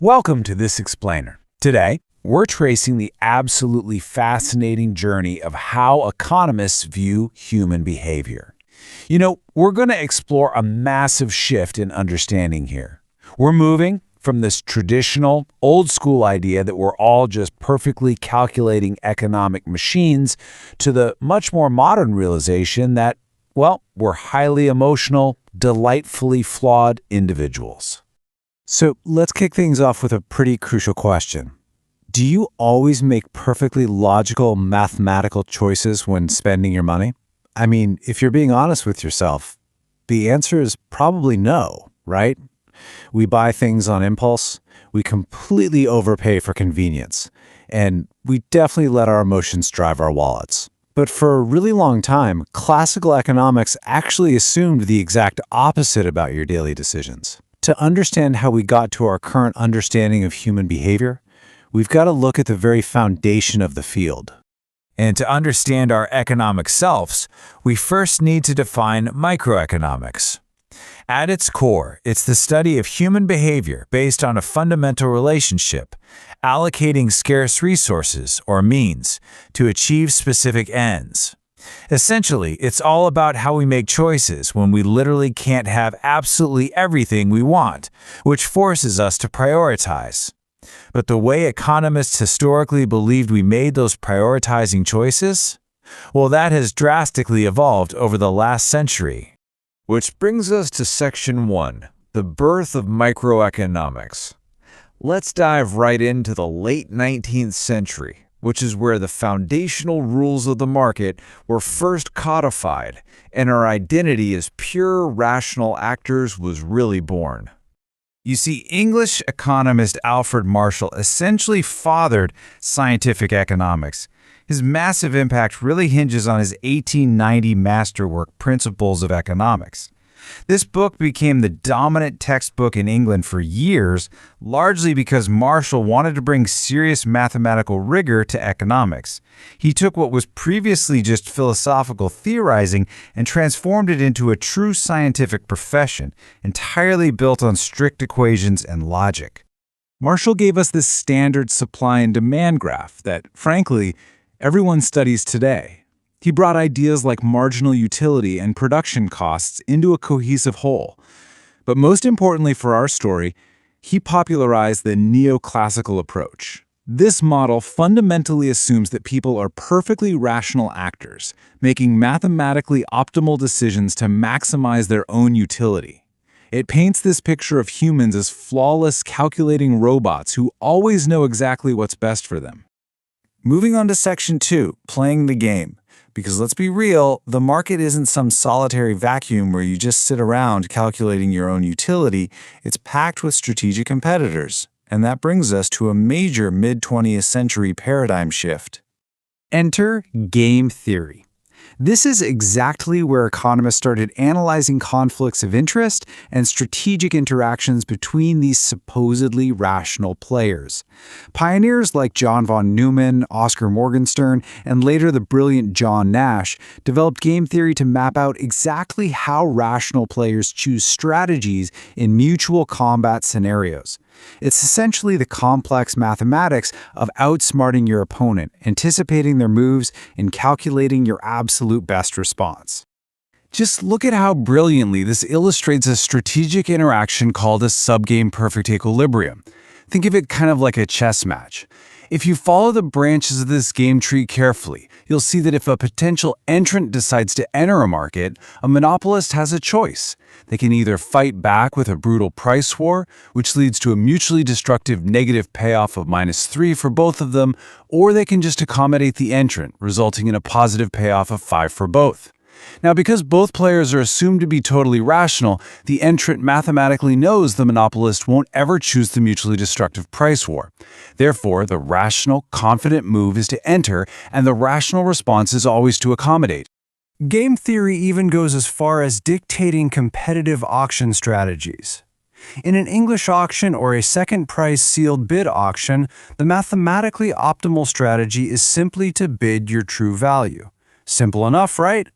Welcome to This Explainer. Today, we're tracing the absolutely fascinating journey of how economists view human behavior. We're going to explore a massive shift in understanding here. We're moving from this traditional, old-school idea that we're all just perfectly calculating economic machines to the much more modern realization that, we're highly emotional, delightfully flawed individuals. So let's kick things off with a pretty crucial question. Do you always make perfectly logical mathematical choices when spending your money? I mean, if you're being honest with yourself, the answer is probably no, right? We buy things on impulse, we completely overpay for convenience, and we definitely let our emotions drive our wallets. But for a really long time, classical economics actually assumed the exact opposite about your daily decisions. To understand how we got to our current understanding of human behavior, we've got to look at the very foundation of the field. And to understand our economic selves, we first need to define microeconomics. At its core, it's the study of human behavior based on a fundamental relationship, allocating scarce resources, or means, to achieve specific ends. Essentially, it's all about how we make choices when we literally can't have absolutely everything we want, which forces us to prioritize. But the way economists historically believed we made those prioritizing choices? Well, that has drastically evolved over the last century. Which brings us to Section 1, the birth of microeconomics. Let's dive right into the late 19th century, which is where the foundational rules of the market were first codified, and our identity as pure rational actors was really born. You see, English economist Alfred Marshall essentially fathered scientific economics. His massive impact really hinges on his 1890 masterwork, Principles of Economics. This book became the dominant textbook in England for years, largely because Marshall wanted to bring serious mathematical rigor to economics. He took what was previously just philosophical theorizing and transformed it into a true scientific profession, entirely built on strict equations and logic. Marshall gave us this standard supply and demand graph that, frankly, everyone studies today. He brought ideas like marginal utility and production costs into a cohesive whole. But most importantly for our story, he popularized the neoclassical approach. This model fundamentally assumes that people are perfectly rational actors, making mathematically optimal decisions to maximize their own utility. It paints this picture of humans as flawless, calculating robots who always know exactly what's best for them. Moving on to Section 2, playing the game. Because let's be real, the market isn't some solitary vacuum where you just sit around calculating your own utility. It's packed with strategic competitors. And that brings us to a major mid-20th century paradigm shift. Enter game theory. This is exactly where economists started analyzing conflicts of interest and strategic interactions between these supposedly rational players. Pioneers like John von Neumann, Oscar Morgenstern, and later the brilliant John Nash developed game theory to map out exactly how rational players choose strategies in mutual combat scenarios. It's essentially the complex mathematics of outsmarting your opponent, anticipating their moves, and calculating your absolute best response. Just look at how brilliantly this illustrates a strategic interaction called a subgame perfect equilibrium. Think of it kind of like a chess match. If you follow the branches of this game tree carefully, you'll see that if a potential entrant decides to enter a market, a monopolist has a choice. They can either fight back with a brutal price war, which leads to a mutually destructive negative payoff of -3 for both of them, or they can just accommodate the entrant, resulting in a positive payoff of 5 for both. Now, because both players are assumed to be totally rational, the entrant mathematically knows the monopolist won't ever choose the mutually destructive price war. Therefore, the rational, confident move is to enter, and the rational response is always to accommodate. Game theory even goes as far as dictating competitive auction strategies. In an English auction or a second-price sealed bid auction, the mathematically optimal strategy is simply to bid your true value. Simple enough, right?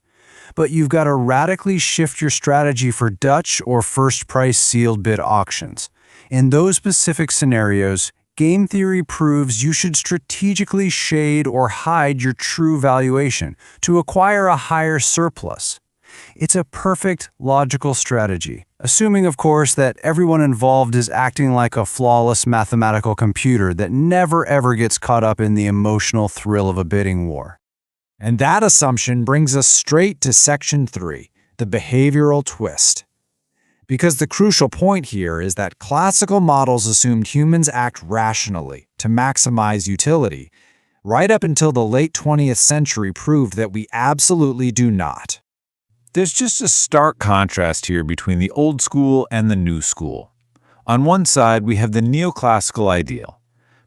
But you've got to radically shift your strategy for Dutch or first-price sealed bid auctions. In those specific scenarios, game theory proves you should strategically shade or hide your true valuation to acquire a higher surplus. It's a perfect logical strategy, assuming, of course, that everyone involved is acting like a flawless mathematical computer that never ever gets caught up in the emotional thrill of a bidding war. And that assumption brings us straight to Section 3, the behavioral twist. Because the crucial point here is that classical models assumed humans act rationally to maximize utility, right up until the late 20th century proved that we absolutely do not. There's just a stark contrast here between the old school and the new school. On one side, we have the neoclassical ideal.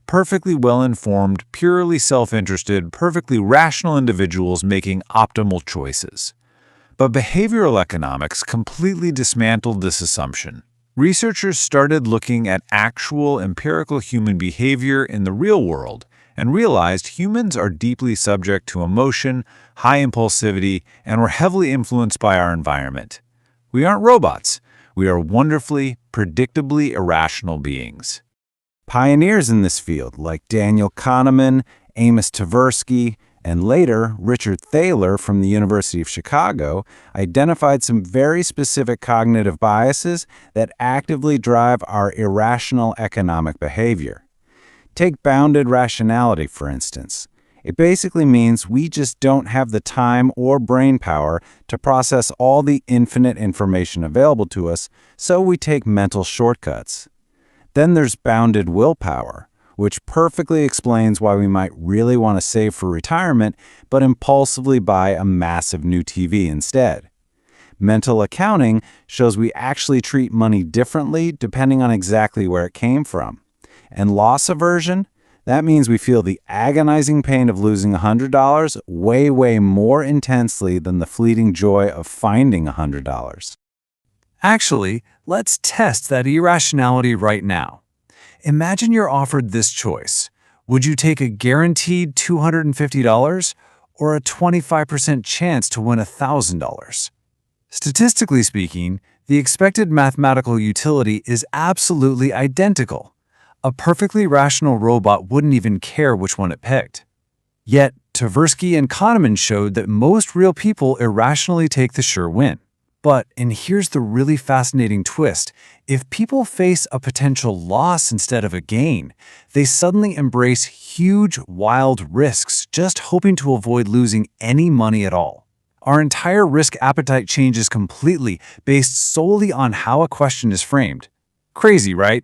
Perfectly well-informed, purely self-interested, perfectly rational individuals making optimal choices. But behavioral economics completely dismantled this assumption. Researchers started looking at actual empirical human behavior in the real world and realized humans are deeply subject to emotion, high impulsivity, and we're heavily influenced by our environment. We aren't robots. We are wonderfully, predictably irrational beings. Pioneers in this field, like Daniel Kahneman, Amos Tversky, and later Richard Thaler from the University of Chicago, identified some very specific cognitive biases that actively drive our irrational economic behavior. Take bounded rationality, for instance. It basically means we just don't have the time or brain power to process all the infinite information available to us, so we take mental shortcuts. Then there's bounded willpower, which perfectly explains why we might really want to save for retirement, but impulsively buy a massive new TV instead. Mental accounting shows we actually treat money differently depending on exactly where it came from. And loss aversion? That means we feel the agonizing pain of losing $100 way, way more intensely than the fleeting joy of finding $100. Actually, let's test that irrationality right now. Imagine you're offered this choice. Would you take a guaranteed $250 or a 25% chance to win $1,000? Statistically speaking, the expected mathematical utility is absolutely identical. A perfectly rational robot wouldn't even care which one it picked. Yet, Tversky and Kahneman showed that most real people irrationally take the sure win. But, and here's the really fascinating twist, if people face a potential loss instead of a gain, they suddenly embrace huge, wild risks just hoping to avoid losing any money at all. Our entire risk appetite changes completely based solely on how a question is framed. Crazy, right?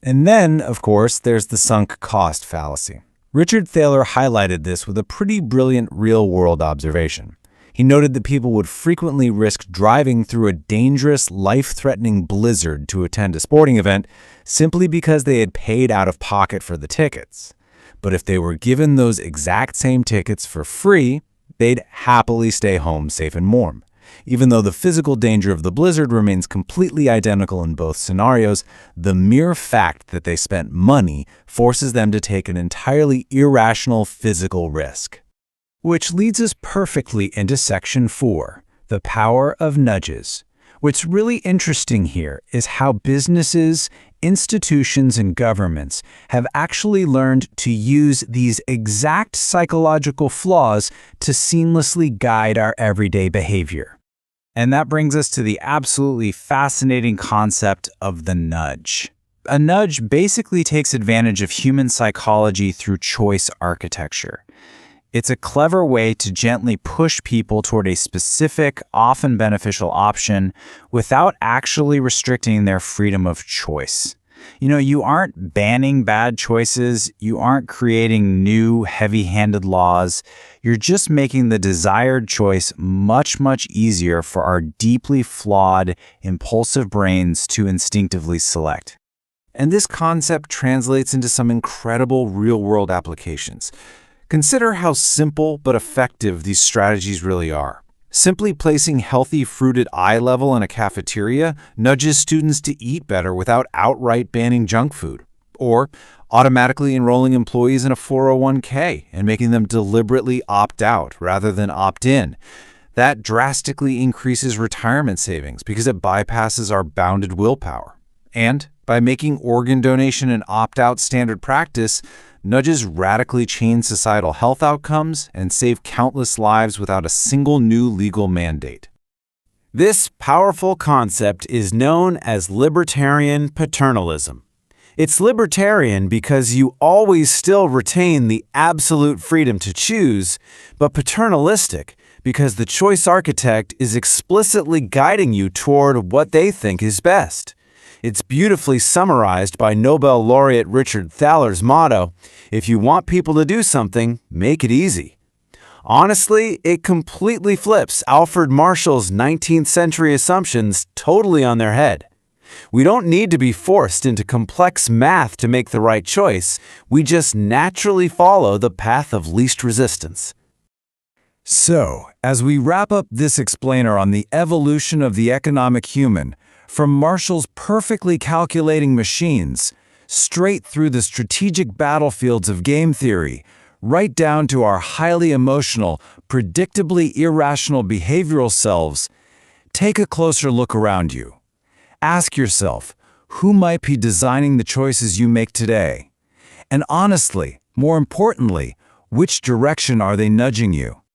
And then, of course, there's the sunk cost fallacy. Richard Thaler highlighted this with a pretty brilliant real-world observation. He noted that people would frequently risk driving through a dangerous, life-threatening blizzard to attend a sporting event simply because they had paid out of pocket for the tickets. But if they were given those exact same tickets for free, they'd happily stay home safe and warm. Even though the physical danger of the blizzard remains completely identical in both scenarios, the mere fact that they spent money forces them to take an entirely irrational physical risk. Which leads us perfectly into Section 4, the power of nudges. What's really interesting here is how businesses, institutions, and governments have actually learned to use these exact psychological flaws to seamlessly guide our everyday behavior. And that brings us to the absolutely fascinating concept of the nudge. A nudge basically takes advantage of human psychology through choice architecture. It's a clever way to gently push people toward a specific, often beneficial option without actually restricting their freedom of choice. You aren't banning bad choices, you aren't creating new, heavy-handed laws, you're just making the desired choice much, much easier for our deeply flawed, impulsive brains to instinctively select. And this concept translates into some incredible real-world applications. Consider how simple but effective these strategies really are. Simply placing healthy fruited eye level in a cafeteria nudges students to eat better without outright banning junk food. Or automatically enrolling employees in a 401k and making them deliberately opt out rather than opt in. That drastically increases retirement savings because it bypasses our bounded willpower. And By making organ donation an opt-out standard practice, nudges radically change societal health outcomes and save countless lives without a single new legal mandate. This powerful concept is known as libertarian paternalism. It's libertarian because you always still retain the absolute freedom to choose, but paternalistic because the choice architect is explicitly guiding you toward what they think is best. It's beautifully summarized by Nobel laureate Richard Thaler's motto, "If you want people to do something, make it easy." Honestly, it completely flips Alfred Marshall's 19th century assumptions totally on their head. We don't need to be forced into complex math to make the right choice. We just naturally follow the path of least resistance. So, as we wrap up this explainer on the evolution of the economic human, from Marshall's perfectly calculating machines, straight through the strategic battlefields of game theory, right down to our highly emotional, predictably irrational behavioral selves, take a closer look around you. Ask yourself, who might be designing the choices you make today? And honestly, more importantly, which direction are they nudging you?